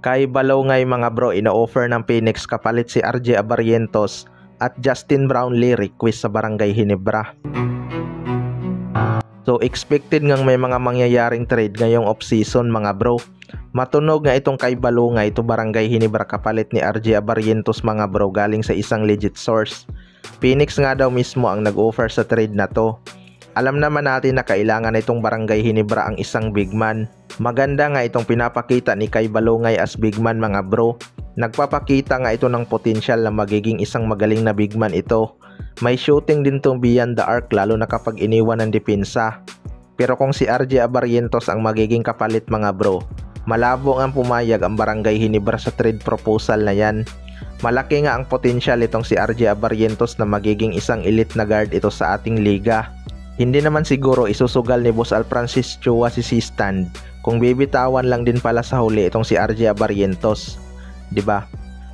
Kay Balongay mga bro, ina-offer ng Phoenix kapalit si RJ Abarrientos at Justin Brownlee request sa Barangay Ginebra. So expected ngang may mga mangyayaring trade ngayong off-season mga bro. Matunog nga itong Kay Balongay to Barangay Ginebra kapalit ni RJ Abarrientos mga bro galing sa isang legit source. Phoenix nga daw mismo ang nag-offer sa trade na to. Alam naman natin na kailangan itong Barangay Ginebra ang isang big man. Maganda nga itong pinapakita ni Kay Balongay as big man mga bro. Nagpapakita nga ito ng potensyal na magiging isang magaling na big man ito. May shooting din tong beyond the arc lalo na kapag iniwan ng depensa. Pero kung si RJ Abarrientos ang magiging kapalit mga bro, malabo ang pumayag ang Barangay Ginebra sa trade proposal na yan. Malaki nga ang potensyal itong si RJ Abarrientos na magiging isang elite na guard ito sa ating liga. Hindi naman siguro isusugal ni Boss Alfrancis Chua si C-Stand kung bibitawan lang din pala sa huli itong si RJ Abarrientos, 'di ba?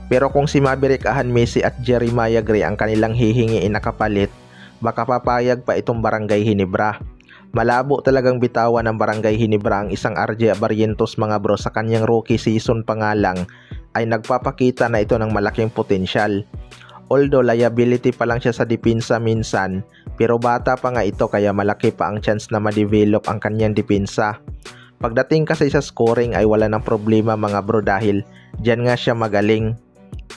Pero kung si Maverick Ahan Messi at Jeremiah Gray ang kanilang hihingiin na kapalit, baka papayag pa itong Barangay Ginebra. Malabo talagang bitawan ng Barangay Ginebra ang isang RJ Abarrientos mga bro sa kanyang rookie season pa nga lang ay nagpapakita na ito ng malaking potensyal. Although liability pa lang siya sa depensa minsan, pero bata pa nga ito kaya malaki pa ang chance na ma-develop ang kanyang depensa. Pagdating kasi sa scoring ay wala ng problema mga bro dahil dyan nga siya magaling.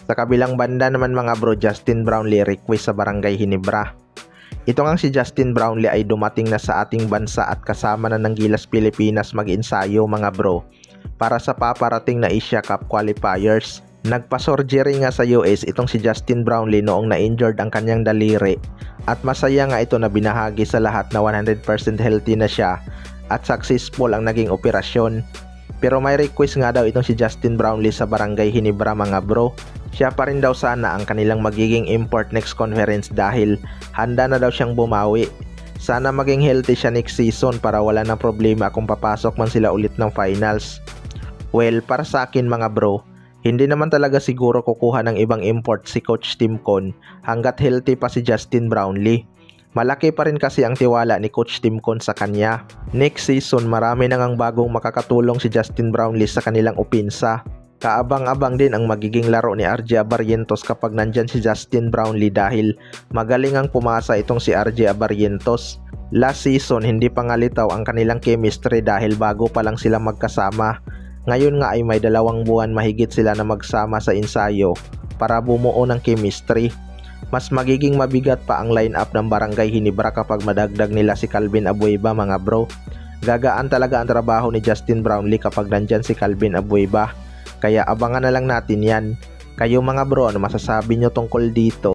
Sa kabilang banda naman mga bro, Justin Brownlee request sa Barangay Ginebra. Ito ngang si Justin Brownlee ay dumating na sa ating bansa at kasama na ng Gilas Pilipinas mag-ensayo mga bro para sa paparating na Asia Cup qualifiers. Nagpa-surgery nga sa US itong si Justin Brownlee noong na-injured ang kanyang daliri at masaya nga ito na binahagi sa lahat na 100% healthy na siya at successful ang naging operasyon. Pero may request nga daw itong si Justin Brownlee sa Barangay Ginebra mga bro. Siya pa rin daw sana ang kanilang magiging import next conference dahil handa na daw siyang bumawi. Sana maging healthy siya next season para wala ng problema kung papasok man sila ulit ng finals. Well, para sa akin mga bro, hindi naman talaga siguro kukuha ng ibang import si Coach Tim Con hanggat healthy pa si Justin Brownlee. Malaki pa rin kasi ang tiwala ni Coach Tim Con sa kanya. Next season marami nang bagong makakatulong si Justin Brownlee sa kanilang opensa. Kaabang-abang din ang magiging laro ni RJ Abarrientos kapag nandyan si Justin Brownlee dahil magaling ang pumasa itong si RJ Abarrientos. Last season hindi pa nga litaw ang kanilang chemistry dahil bago pa lang sila magkasama. Ngayon nga ay may 2 buwan mahigit sila na magsama sa ensayo para bumuo ng chemistry. Mas magiging mabigat pa ang lineup ng Barangay Ginebra kapag madagdag nila si Calvin Abueva mga bro. Gagaan talaga ang trabaho ni Justin Brownlee kapag nandyan si Calvin Abueva. Kaya abangan na lang natin yan. Kayo mga bro, ano masasabi nyo tungkol dito?